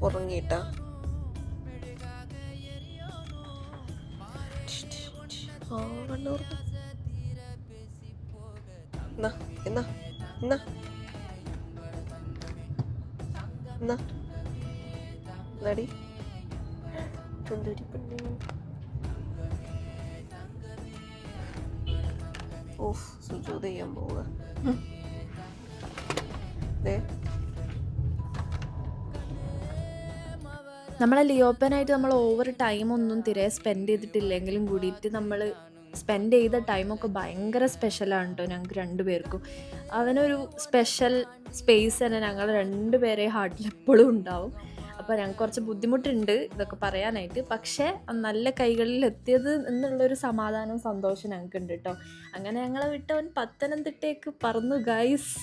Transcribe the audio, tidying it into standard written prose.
ഉറങ്ങിയിട്ടാ? ആ കണ്ണൂർ എന്നാ എന്നാ എന്നാ എന്നാ നടി സുന്ദരി പെണ്ണേ. ഓഫ് സുജൂദ് ചെയ്യാൻ പോവുക. നമ്മളെ ലിയോപ്പനായിട്ട് നമ്മൾ ഓവർ ടൈമൊന്നും തിരെ സ്പെൻഡ് ചെയ്തിട്ടില്ലെങ്കിലും കൂടിയിട്ട് നമ്മൾ സ്പെൻഡ് ചെയ്ത ടൈമൊക്കെ ഭയങ്കര സ്പെഷ്യലാണ് കേട്ടോ ഞങ്ങൾക്ക് രണ്ടുപേർക്കും. അവനൊരു സ്പെഷ്യൽ സ്പേസ് തന്നെ ഞങ്ങൾ രണ്ടുപേരെ ഹാർട്ടിൽ എപ്പോഴും ഉണ്ടാവും. അപ്പോൾ ഞങ്ങൾക്ക് കുറച്ച് ബുദ്ധിമുട്ടുണ്ട് ഇതൊക്കെ പറയാനായിട്ട്. പക്ഷേ നല്ല കൈകളിൽ എത്തിയത് എന്നുള്ളൊരു സമാധാനവും സന്തോഷം ഞങ്ങൾക്കുണ്ട് കേട്ടോ. അങ്ങനെ ഞങ്ങളെ വിട്ടവൻ പത്തനംതിട്ടയ്ക്ക് പറന്നു ഗൈസ്.